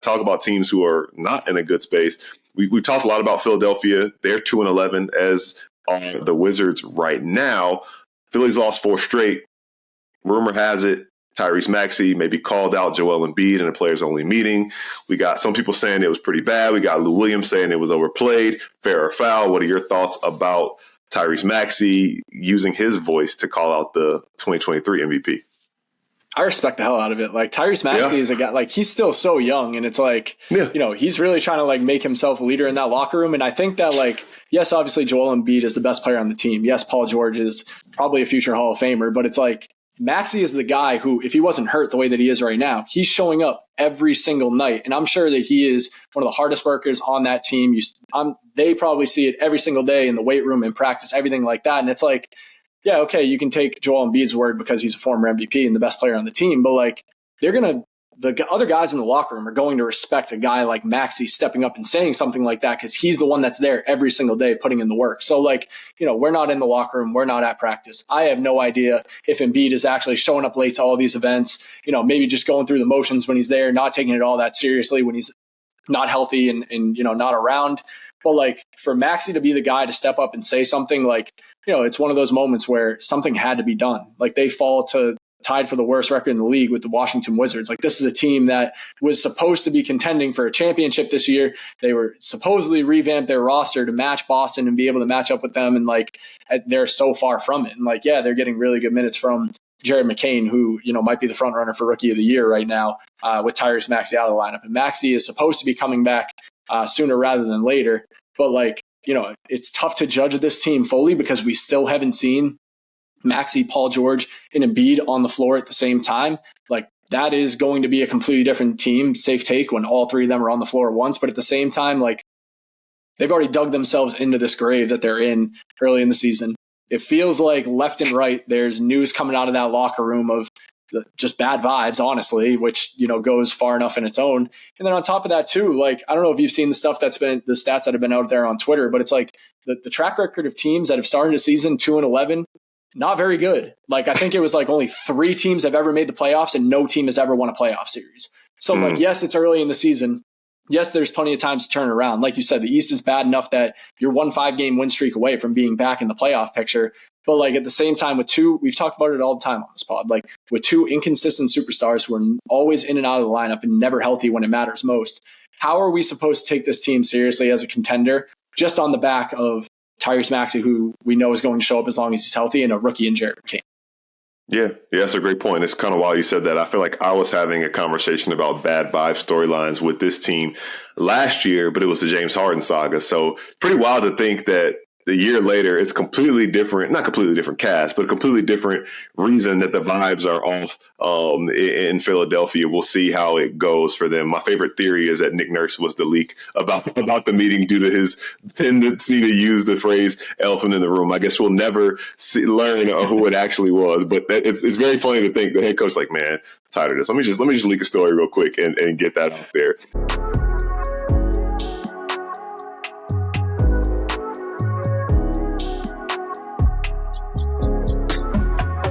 talk about teams who are not in a good space. We talked a lot about Philadelphia. They're 2-11, as are the Wizards right now. Philly's lost 4 straight. Rumor has it Tyrese Maxey maybe called out Joel Embiid in a players-only meeting. We got some people saying it was pretty bad. We got Lou Williams saying it was overplayed, fair or foul. What are your thoughts about Tyrese Maxey using his voice to call out the 2023 MVP? I respect the hell out of it. Like, Tyrese Maxey is a guy, like, he's still so young, and it's like, you know, he's really trying to like make himself a leader in that locker room. And I think that, like, yes, obviously Joel Embiid is the best player on the team. Yes, Paul George is probably a future Hall of Famer, but it's like Maxey is the guy who, if he wasn't hurt the way that he is right now, he's showing up every single night. And I'm sure that he is one of the hardest workers on that team. They probably see it every single day in the weight room, in practice, everything like that. And it's like, yeah, okay, you can take Joel Embiid's word because he's a former MVP and the best player on the team, but like, the other guys in the locker room are going to respect a guy like Maxey stepping up and saying something like that, because he's the one that's there every single day putting in the work. So, like, you know, we're not in the locker room. We're not at practice. I have no idea if Embiid is actually showing up late to all these events, you know, maybe just going through the motions when he's there, not taking it all that seriously when he's not healthy and you know, not around. But like, for Maxey to be the guy to step up and say something, like, you know, it's one of those moments where something had to be done. Like, they fall to tied for the worst record in the league with the Washington Wizards. Like, this is a team that was supposed to be contending for a championship this year. They were supposedly revamped their roster to match Boston and be able to match up with them. And like, they're so far from it. And like, yeah, they're getting really good minutes from Jared McCain, who, you know, might be the front runner for Rookie of the Year right now, with Tyrese Maxey out of the lineup. And Maxey is supposed to be coming back sooner rather than later. But like, you know, it's tough to judge this team fully because we still haven't seen Maxey, Paul George, and Embiid on the floor at the same time. Like, that is going to be a completely different team, safe take, when all three of them are on the floor at once. But at the same time, like, they've already dug themselves into this grave that they're in early in the season. It feels like left and right, there's news coming out of that locker room of just bad vibes, honestly, which, you know, goes far enough in its own. And then on top of that too, like, I don't know if you've seen the stats that have been out there on Twitter, but it's like the track record of teams that have started a season 2-11, not very good. Like, I think it was like only 3 teams have ever made the playoffs and no team has ever won a playoff series. So like, yes, it's early in the season. Yes, there's plenty of times to turn it around. Like you said, the East is bad enough that you're 1 5-game win streak away from being back in the playoff picture. But like, at the same time, we've talked about it all the time on this pod, like, with 2 inconsistent superstars who are always in and out of the lineup and never healthy when it matters most, how are we supposed to take this team seriously as a contender just on the back of Tyrese Maxey, who we know is going to show up as long as he's healthy, and a rookie in Jared McCain? Yeah, that's a great point. It's kind of wild you said that. I feel like I was having a conversation about bad vibe storylines with this team last year, but it was the James Harden saga. So pretty wild to think that a year later, it's completely different, not completely different cast, but a completely different reason that the vibes are off in Philadelphia. We'll see how it goes for them. My favorite theory is that Nick Nurse was the leak about the meeting due to his tendency to use the phrase elephant in the room. I guess we'll never learn who it actually was, but it's very funny to think the head coach like, man, I'm tired of this. Let me just leak a story real quick and get that out there.